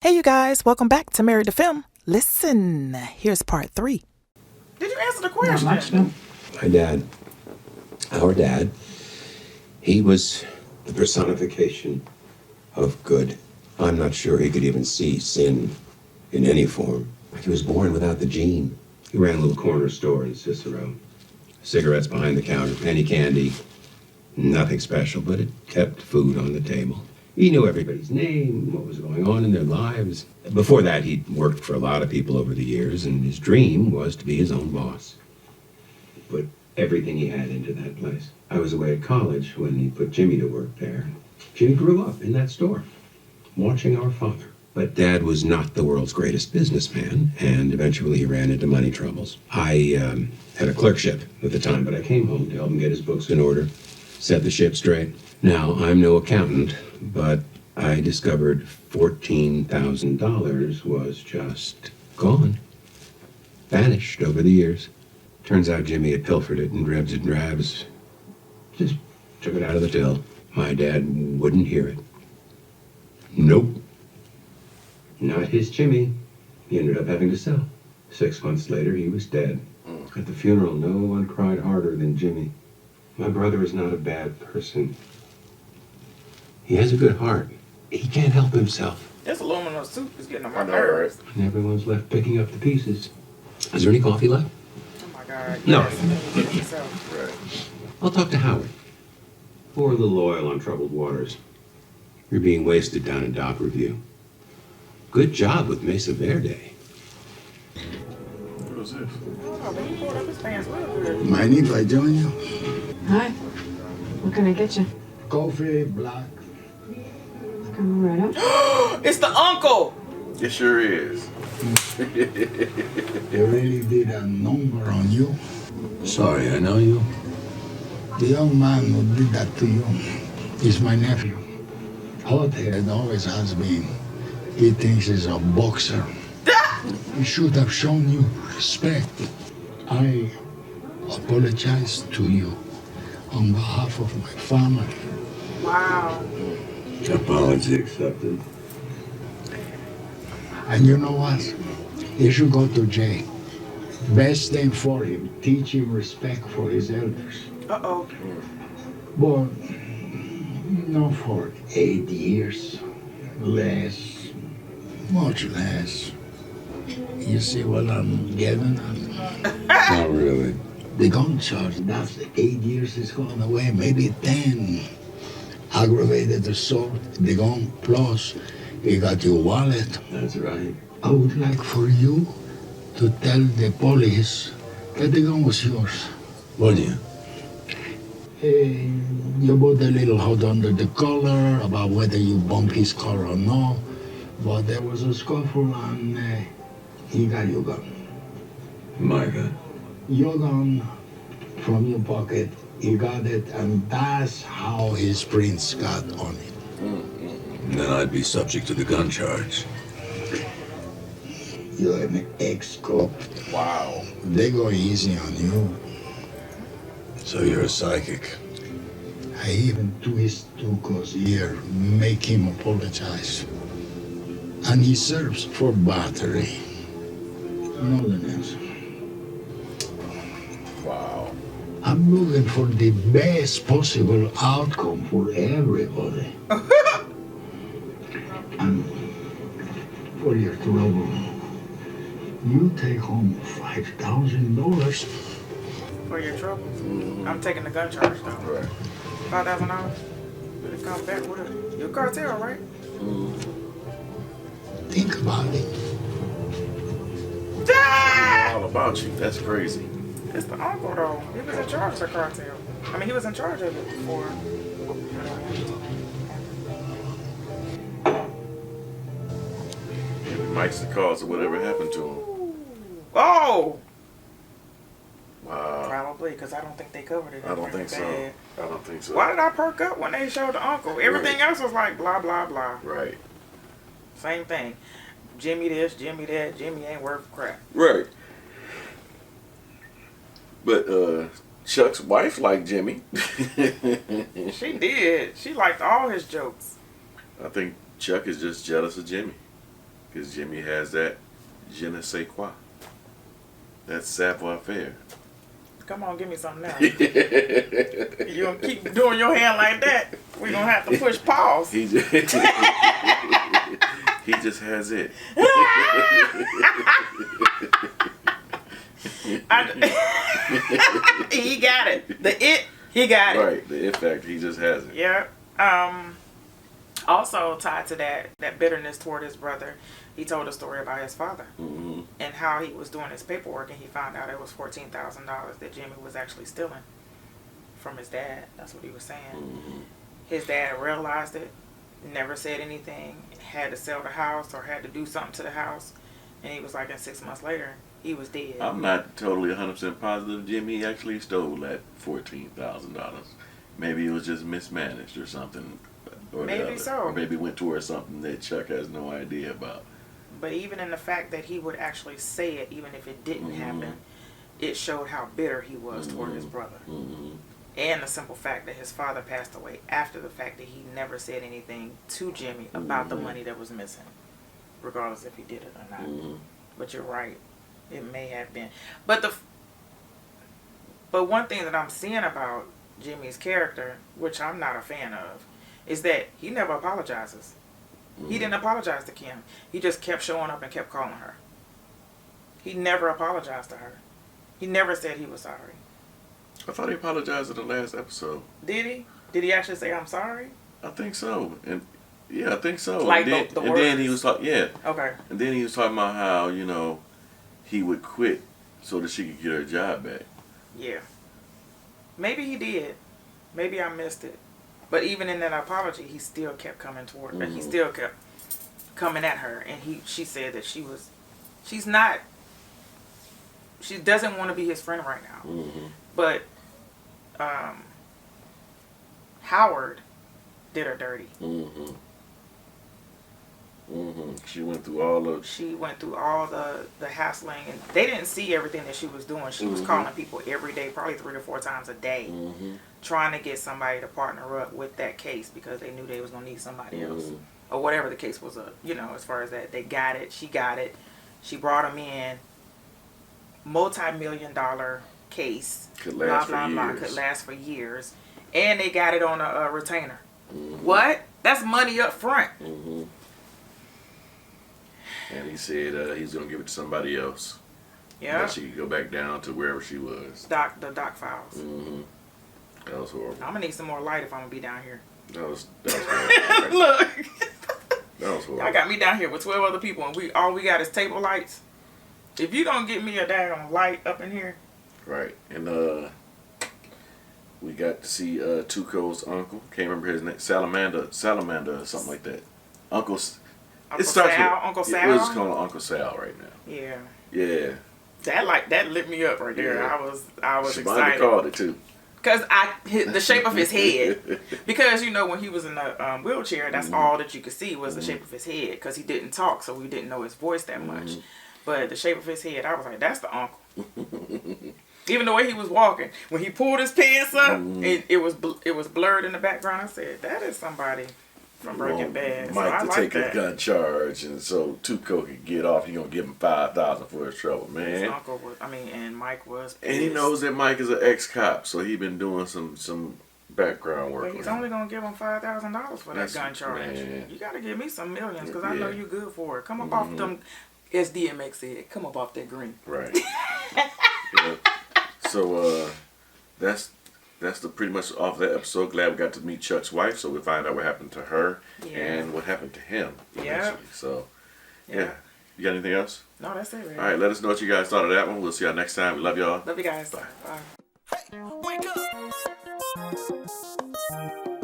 Hey you guys, welcome back to Married to Film. Listen, here's part 3. Did you answer the question? My dad, our dad, he was the personification of good. I'm not sure he could even see sin in any form. He was born without the gene. He ran a little corner store in Cicero. Cigarettes behind the counter, penny candy. Nothing special, but it kept food on the table. He knew everybody's name, what was going on in their lives. Before that, he'd worked for a lot of people over the years, and his dream was to be his own boss. He put everything he had into that place. I was away at college when he put Jimmy to work there. Jimmy grew up in that store, watching our father. But Dad was not the world's greatest businessman, and eventually he ran into money troubles. I had a clerkship at the time, but I came home to help him get his books in order, set the ship straight. Now, I'm no accountant, but I discovered $14,000 was just gone. Vanished over the years. Turns out Jimmy had pilfered it in dribs and drabs. Just took it out of the till. My dad wouldn't hear it. Nope. Not his Jimmy. He ended up having to sell. 6 months later, he was dead. At the funeral, no one cried harder than Jimmy. My brother is not a bad person. He has a good heart. He can't help himself. This aluminum soup is getting on my nerves. And everyone's left picking up the pieces. Is there any coffee left? Oh my God. No. Yes. Right. I'll talk to Howard. Pour a little oil on troubled waters. You're being wasted down in dock review. Good job with Mesa Verde. What was this? Oh, but he pulled up his pants real good. Mind if I join you? Hi. What can I get you? Coffee, black. Come right up. It's the uncle. It sure is. They really did a number on you. Sorry, I know you. The young man who did that to you is my nephew. Hothead always has been. He thinks he's a boxer. He should have shown you respect. I apologize to you on behalf of my family. Wow. Apology accepted. And you know what? He should go to jail. Best thing for him, teach him respect for his elders. Uh-oh. But not for 8 years. Less. Much less. You see what I'm getting at? Not really. The gun charge, that's 8 years is going away, maybe 10. Aggravated assault, the gun, plus you got your wallet. That's right. I would like for you to tell the police that the gun was yours. Would you? You put a little hot under the collar about whether you bumped his car or not, but there was a scuffle and he got your gun. My God. Your gun from your pocket, he got it, and that's how his prints got on it. Then I'd be subject to the gun charge. You're an ex-cop. Wow. They go easy on you. So you're a psychic. I even twist Tuco's ear, make him apologize. And he serves for battery. Nothing else. Wow. I'm looking for the best possible outcome for everybody. And for your trouble, you take home $5,000. For your trouble. I'm taking the gun charge though. Right. $5,000. But it comes back with it. You're a cartel, right? Think about it. All about you. That's crazy. It's the uncle though. He was in charge of the cartel. I mean, he was in charge of it before. Mike's the cause of whatever happened to him. Oh! Wow. Probably, because I don't think they covered it. I don't think so. Bad. I don't think so. Why did I perk up when they showed the uncle? Everything Right. else was like blah, blah, blah. Right. Same thing. Jimmy this, Jimmy that. Jimmy ain't worth crap. Right. But Chuck's wife liked Jimmy. She did. She liked all his jokes. I think Chuck is just jealous of Jimmy. Because Jimmy has that je ne sais quoi. That savoir-faire. Come on, give me something now. You gonna keep doing your hand like that? We're gonna have to push pause. He just, he just has it. He got it. He got it. Right, the it factor, he just has it. Yeah. Also tied to that bitterness toward his brother, he told a story about his father and how he was doing his paperwork and he found out it was $14,000 that Jimmy was actually stealing from his dad. That's what he was saying. His dad realized it, never said anything, had to sell the house or had to do something to the house, and he was like, and 6 months later, he was dead. I'm not totally 100% positive Jimmy actually stole that $14,000. Maybe it was just mismanaged or something. Or maybe so. Or maybe went towards something that Chuck has no idea about. But even in the fact that he would actually say it, even if it didn't happen, it showed how bitter he was toward his brother. And the simple fact that his father passed away after the fact that he never said anything to Jimmy about the money that was missing, regardless if he did it or not. But you're right. It may have been. But one thing that I'm seeing about Jimmy's character, which I'm not a fan of, is that he never apologizes. He didn't apologize to Kim. He just kept showing up and kept calling her. He never apologized to her. He never said he was sorry. I thought he apologized in the last episode. Did he? Did he actually say, I'm sorry? I think so. And yeah, I think so. Like and then he was talking, Okay. And then he was talking about how, he would quit so that she could get her job back. Yeah. Maybe he did. Maybe I missed it. But even in that apology, he still kept coming toward her. He still kept coming at her. And she said that she doesn't want to be his friend right now. But Howard did her dirty. She went through all the hassling, and they didn't see everything that she was doing. She was calling people every day, probably 3 to 4 times a day, trying to get somebody to partner up with that case because they knew they was gonna need somebody else, or whatever the case was. As far as that, they got it. She got it. She brought him in. Multi-million-dollar case. Could last for years. Could last for years, and they got it on a retainer. What? That's money up front. And he said he's going to give it to somebody else. Yeah. That she could go back down to wherever she was. The doc files. That was horrible. I'm going to need some more light if I'm going to be down here. That was horrible. Look. That was horrible. Y'all got me down here with 12 other people, and all we got is table lights. If you don't get me a daggone light up in here. Right. And we got to see Tuco's uncle. Can't remember his name. Salamander or something like that. Uncle Sal. Uncle Sal? We're just calling Uncle Sal right now. Yeah. Yeah. That lit me up right there. Yeah. I was Shabonda excited. called it too. Because the shape of his head. Because, when he was in the wheelchair, that's all that you could see was the shape of his head. Because he didn't talk, so we didn't know his voice that much. But the shape of his head, I was like, that's the uncle. Even the way he was walking. When he pulled his pants up, it was blurred in the background. I said, that is somebody from Breaking Bad. Mike so to take a gun charge, and so Tuco could get off. He gonna give him $5,000 for his trouble, man. His uncle was, and Mike was pissed. And he knows that Mike is an ex-cop, so he been doing some background work. But he's only gonna give him $5,000 for that gun charge. Man. You gotta give me some millions, because I know you're good for it. Come up off them, as DMX said, come up off that green. Right. Yeah. So that's pretty much off that episode. Glad we got to meet Chuck's wife, so we find out what happened to her and what happened to him. Yeah. So yeah. You got anything else? No, that's it. Right? All right. Let us know what you guys thought of that one. We'll see y'all next time. We love y'all. Love you guys. Bye. Bye. Hey, wake up.